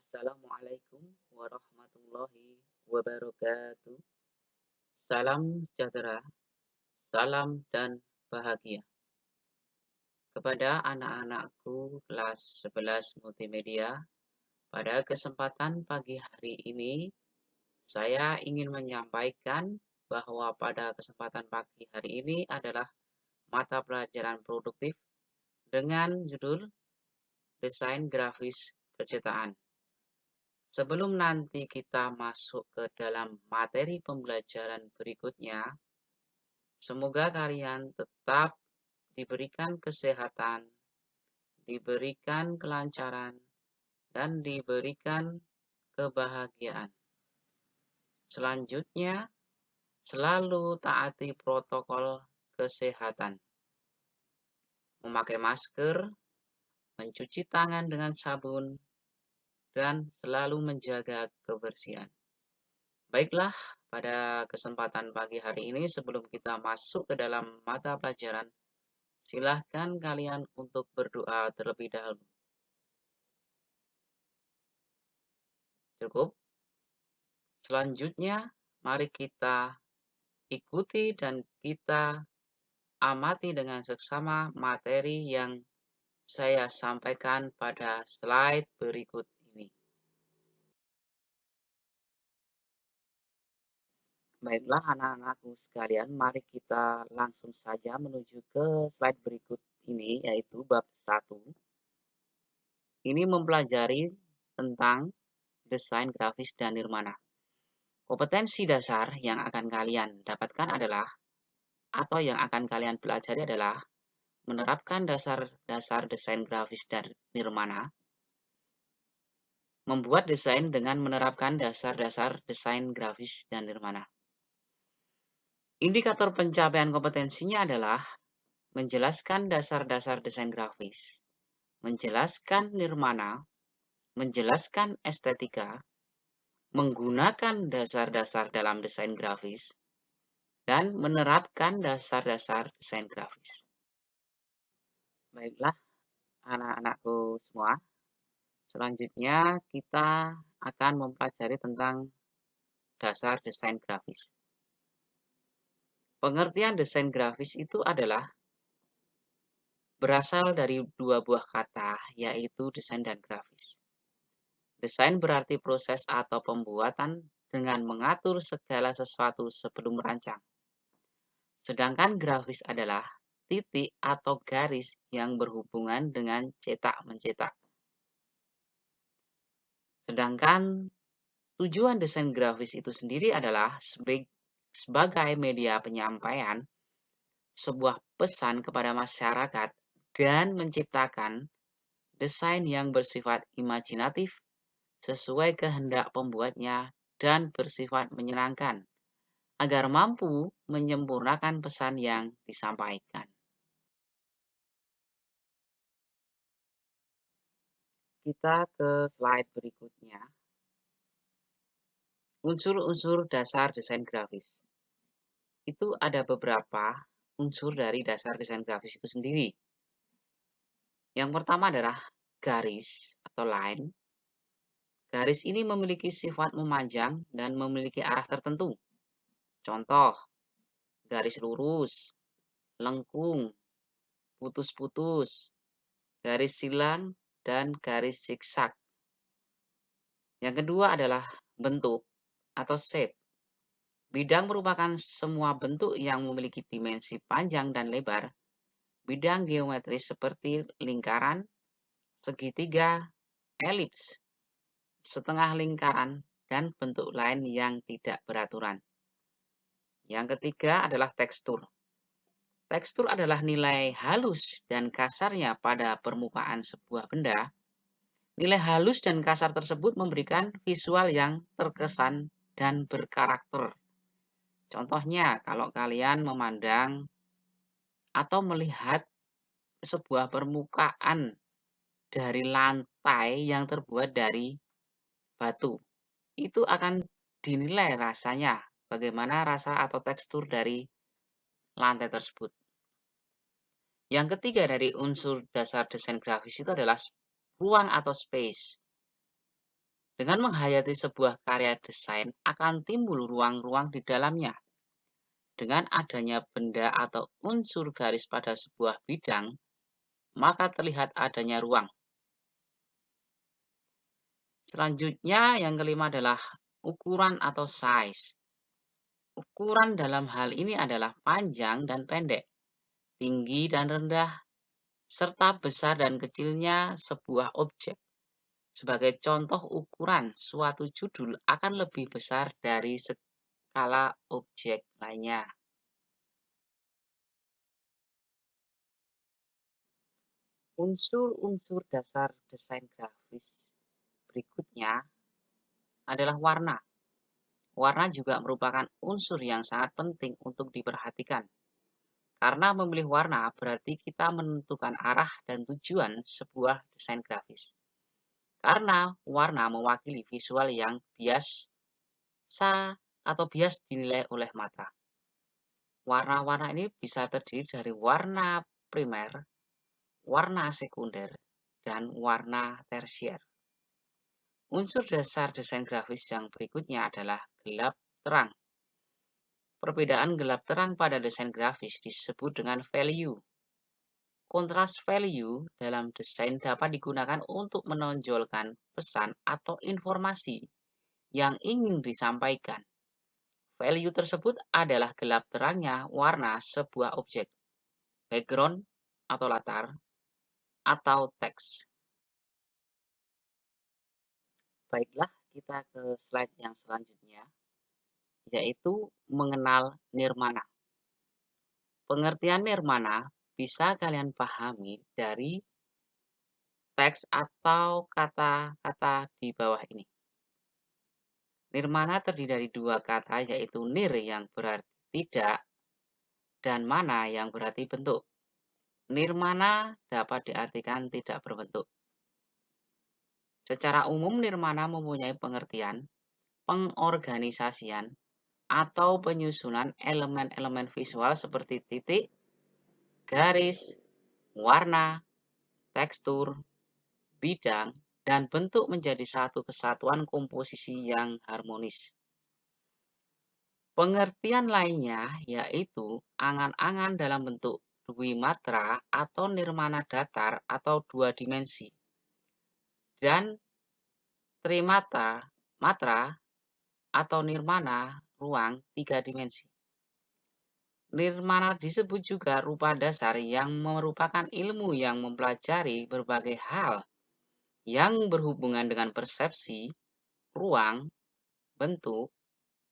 Assalamualaikum warahmatullahi wabarakatuh. Salam sejahtera, salam dan bahagia. Kepada anak-anakku kelas 11 multimedia, pada kesempatan pagi hari ini, saya ingin menyampaikan bahwa pada kesempatan pagi hari ini adalah mata pelajaran produktif dengan judul Desain Grafis Percetaan. Sebelum nanti kita masuk ke dalam materi pembelajaran berikutnya, semoga kalian tetap diberikan kesehatan, diberikan kelancaran, dan diberikan kebahagiaan. Selanjutnya, selalu taati protokol kesehatan. Memakai masker, mencuci tangan dengan sabun, dan selalu menjaga kebersihan. Baiklah, pada kesempatan pagi hari ini sebelum kita masuk ke dalam mata pelajaran, silahkan kalian untuk berdoa terlebih dahulu. Cukup? Selanjutnya, mari kita ikuti dan kita amati dengan seksama materi yang saya sampaikan pada slide berikut ini. Baiklah anak-anakku sekalian, mari kita langsung saja menuju ke slide berikut ini, yaitu bab 1. Ini mempelajari tentang desain grafis dan nirmana. Kompetensi dasar yang akan kalian dapatkan adalah, atau yang akan kalian pelajari adalah, menerapkan dasar-dasar desain grafis dan nirmana, membuat desain dengan menerapkan dasar-dasar desain grafis dan nirmana. Indikator pencapaian kompetensinya adalah menjelaskan dasar-dasar desain grafis, menjelaskan nirmana, menjelaskan estetika, menggunakan dasar-dasar dalam desain grafis, dan menerapkan dasar-dasar desain grafis. Baiklah, anak-anakku semua, selanjutnya kita akan mempelajari tentang dasar desain grafis. Pengertian desain grafis itu adalah berasal dari dua buah kata, yaitu desain dan grafis. Desain berarti proses atau pembuatan dengan mengatur segala sesuatu sebelum merancang. Sedangkan grafis adalah titik atau garis yang berhubungan dengan cetak-mencetak. Sedangkan tujuan desain grafis itu sendiri adalah sebagai media penyampaian sebuah pesan kepada masyarakat dan menciptakan desain yang bersifat imajinatif sesuai kehendak pembuatnya dan bersifat menyenangkan agar mampu menyempurnakan pesan yang disampaikan. Kita ke slide berikutnya. Unsur-unsur dasar desain grafis. Itu ada beberapa unsur dari dasar desain grafis itu sendiri. Yang pertama adalah garis atau line. Garis ini memiliki sifat memanjang dan memiliki arah tertentu. Contoh, garis lurus, lengkung, putus-putus, garis silang, dan garis zigzag. Yang kedua adalah bentuk atau shape. Bidang merupakan semua bentuk yang memiliki dimensi panjang dan lebar. Bidang geometris seperti lingkaran, segitiga, elips, setengah lingkaran, dan bentuk lain yang tidak beraturan. Yang ketiga adalah tekstur. Tekstur adalah nilai halus dan kasarnya pada permukaan sebuah benda. Nilai halus dan kasar tersebut memberikan visual yang terkesan dan berkarakter. Contohnya, kalau kalian memandang atau melihat sebuah permukaan dari lantai yang terbuat dari batu, itu akan dinilai rasanya, bagaimana rasa atau tekstur dari lantai tersebut. Yang ketiga dari unsur dasar desain grafis itu adalah ruang atau space. Dengan menghayati sebuah karya desain akan timbul ruang-ruang di dalamnya. Dengan adanya benda atau unsur garis pada sebuah bidang, maka terlihat adanya ruang. Selanjutnya yang kelima adalah ukuran atau size. Ukuran dalam hal ini adalah panjang dan pendek, tinggi dan rendah, serta besar dan kecilnya sebuah objek. Sebagai contoh ukuran, suatu judul akan lebih besar dari skala objek lainnya. Unsur-unsur dasar desain grafis berikutnya adalah warna. Warna juga merupakan unsur yang sangat penting untuk diperhatikan. Karena memilih warna berarti kita menentukan arah dan tujuan sebuah desain grafis. Karena warna mewakili visual yang biasa atau bias dinilai oleh mata. Warna-warna ini bisa terdiri dari warna primer, warna sekunder, dan warna tersier. Unsur dasar desain grafis yang berikutnya adalah gelap terang. Perbedaan gelap terang pada desain grafis disebut dengan value. Kontras value dalam desain dapat digunakan untuk menonjolkan pesan atau informasi yang ingin disampaikan. Value tersebut adalah gelap terangnya warna sebuah objek, background atau latar, atau teks. Baiklah, kita ke slide yang selanjutnya, yaitu mengenal nirmana. Pengertian nirmana bisa kalian pahami dari teks atau kata-kata di bawah ini. Nirmana terdiri dari dua kata, yaitu nir yang berarti tidak dan mana yang berarti bentuk. Nirmana dapat diartikan tidak berbentuk. Secara umum, nirmana mempunyai pengertian pengorganisasian atau penyusunan elemen-elemen visual seperti titik, garis, warna, tekstur, bidang, dan bentuk menjadi satu kesatuan komposisi yang harmonis. Pengertian lainnya yaitu angan-angan dalam bentuk dwimatra atau nirmana datar atau dua dimensi, dan trimata matra atau nirmana ruang tiga dimensi. Nirmana disebut juga rupa dasar yang merupakan ilmu yang mempelajari berbagai hal yang berhubungan dengan persepsi, ruang, bentuk,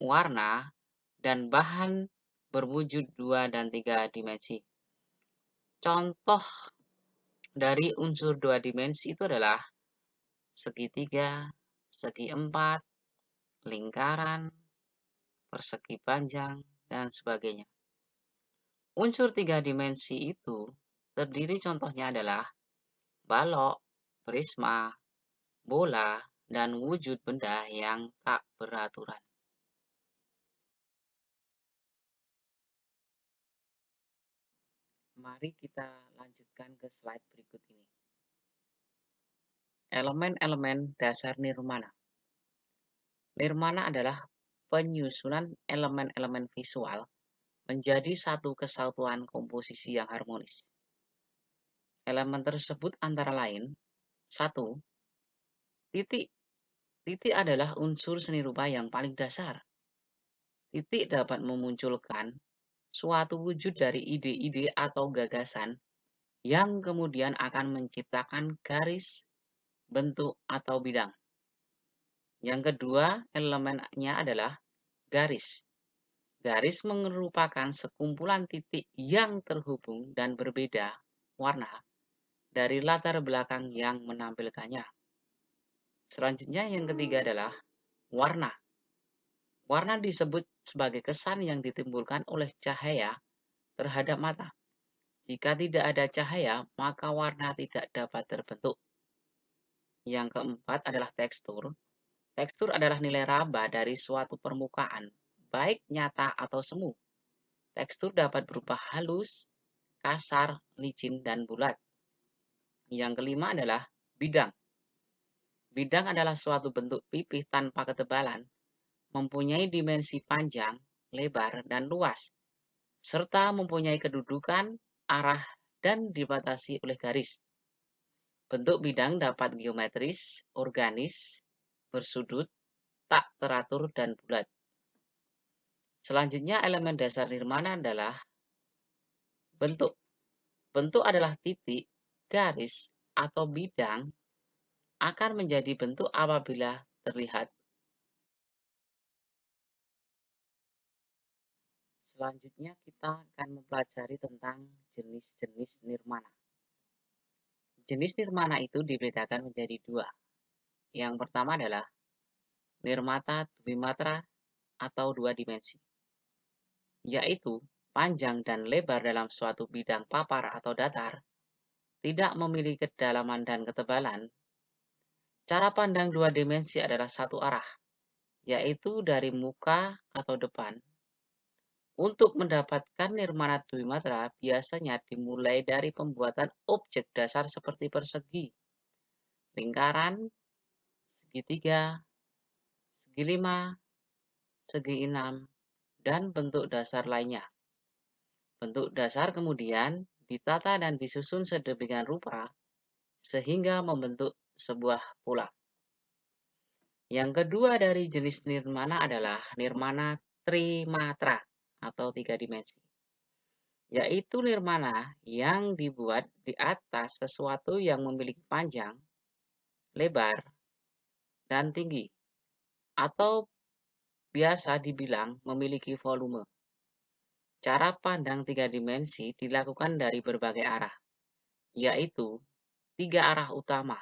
warna, dan bahan berwujud dua dan tiga dimensi. Contoh dari unsur dua dimensi itu adalah segitiga, segi empat, lingkaran, persegi panjang, dan sebagainya. Unsur tiga dimensi itu terdiri contohnya adalah balok, prisma, bola, dan wujud benda yang tak beraturan. Mari kita lanjutkan ke slide berikut ini. Elemen-elemen dasar nirmana. Nirmana adalah penyusunan elemen-elemen visual menjadi satu kesatuan komposisi yang harmonis. Elemen tersebut antara lain, 1. Titik. Titik adalah unsur seni rupa yang paling dasar. Titik dapat memunculkan suatu wujud dari ide-ide atau gagasan yang kemudian akan menciptakan garis, bentuk, atau bidang. Yang kedua, elemennya adalah garis. Garis merupakan sekumpulan titik yang terhubung dan berbeda warna dari latar belakang yang menampilkannya. Selanjutnya yang ketiga adalah warna. Warna disebut sebagai kesan yang ditimbulkan oleh cahaya terhadap mata. Jika tidak ada cahaya, maka warna tidak dapat terbentuk. Yang keempat adalah tekstur. Tekstur adalah nilai raba dari suatu permukaan, baik nyata atau semu. Tekstur dapat berupa halus, kasar, licin, dan bulat. Yang kelima adalah bidang. Bidang adalah suatu bentuk pipih tanpa ketebalan, mempunyai dimensi panjang, lebar, dan luas, serta mempunyai kedudukan, arah, dan dibatasi oleh garis. Bentuk bidang dapat geometris, organis, bersudut, tak teratur, dan bulat. Selanjutnya, elemen dasar nirmana adalah bentuk. Bentuk adalah titik, garis, atau bidang akan menjadi bentuk apabila terlihat. Selanjutnya kita akan mempelajari tentang jenis-jenis nirmana. Jenis nirmana itu dibedakan menjadi dua. Yang pertama adalah nirmata dwimatra atau dua dimensi, yaitu panjang dan lebar dalam suatu bidang papar atau datar, tidak memiliki kedalaman dan ketebalan. Cara pandang dua dimensi adalah satu arah, yaitu dari muka atau depan. Untuk mendapatkan nirmana dwimatra biasanya dimulai dari pembuatan objek dasar seperti persegi, lingkaran, segitiga, segi lima, segi enam, dan bentuk dasar lainnya. Bentuk dasar kemudian ditata dan disusun sedemikian rupa sehingga membentuk sebuah pola. Yang kedua dari jenis nirmana adalah nirmana trimatra atau tiga dimensi, yaitu nirmana yang dibuat di atas sesuatu yang memiliki panjang, lebar, dan tinggi, atau biasa dibilang memiliki volume. Cara pandang tiga dimensi dilakukan dari berbagai arah, yaitu tiga arah utama: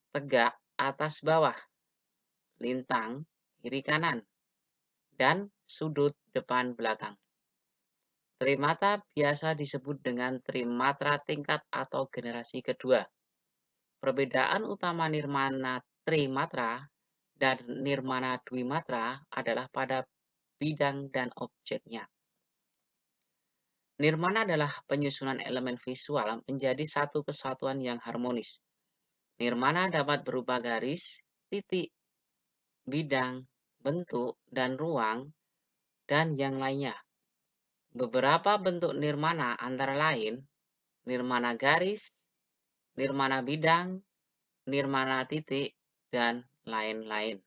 tegak, atas, bawah, lintang, kiri, kanan, dan sudut depan, belakang. Trimatra biasa disebut dengan trimatra tingkat atau generasi kedua. Perbedaan utama nirmana trimatra dan nirmana dwimatra adalah pada bidang dan objeknya. Nirmana adalah penyusunan elemen visual menjadi satu kesatuan yang harmonis. Nirmana dapat berupa garis, titik, bidang, bentuk, dan ruang, dan yang lainnya. Beberapa bentuk nirmana antara lain nirmana garis, nirmana bidang, nirmana titik, dan lain-lain.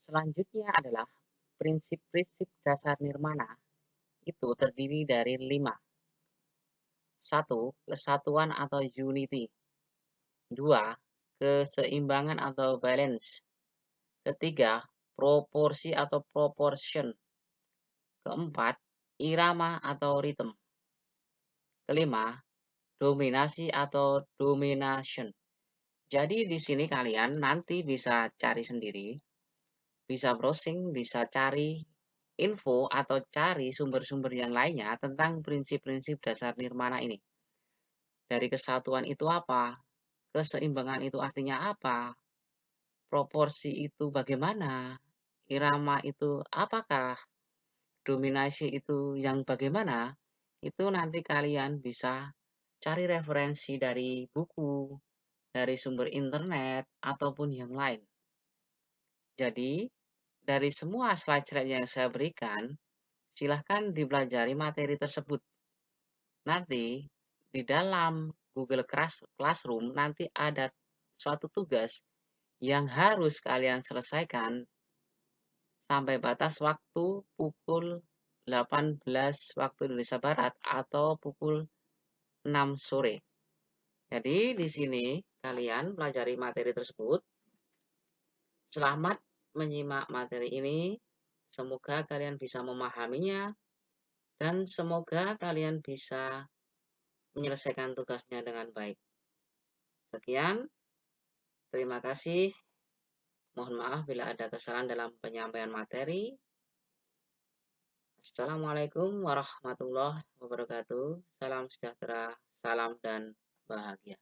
Selanjutnya adalah prinsip-prinsip dasar nirmana. Itu terdiri dari 5. 1. Kesatuan atau unity. 2. Keseimbangan atau balance. Ketiga, proporsi atau proportion. Keempat, irama atau rhythm. Kelima, dominasi atau domination. Jadi di sini kalian nanti bisa cari sendiri, bisa browsing, bisa cari info atau cari sumber-sumber yang lainnya tentang prinsip-prinsip dasar nirmana ini. Dari kesatuan itu apa? Keseimbangan itu artinya apa? Proporsi itu bagaimana? Irama itu apakah? Dominasi itu yang bagaimana? Itu nanti kalian bisa cari referensi dari buku, dari sumber internet, ataupun yang lain. Jadi, dari semua slide-slide yang saya berikan, silahkan dipelajari materi tersebut. Nanti, di dalam Google Classroom nanti ada suatu tugas yang harus kalian selesaikan sampai batas waktu pukul 18 waktu Indonesia Barat atau pukul 6 sore. Jadi di sini kalian pelajari materi tersebut. Selamat menyimak materi ini. Semoga kalian bisa memahaminya dan semoga kalian bisa menyelesaikan tugasnya dengan baik. Sekian, terima kasih. Mohon maaf bila ada kesalahan dalam penyampaian materi. Assalamualaikum warahmatullahi wabarakatuh. Salam sejahtera, salam dan bahagia.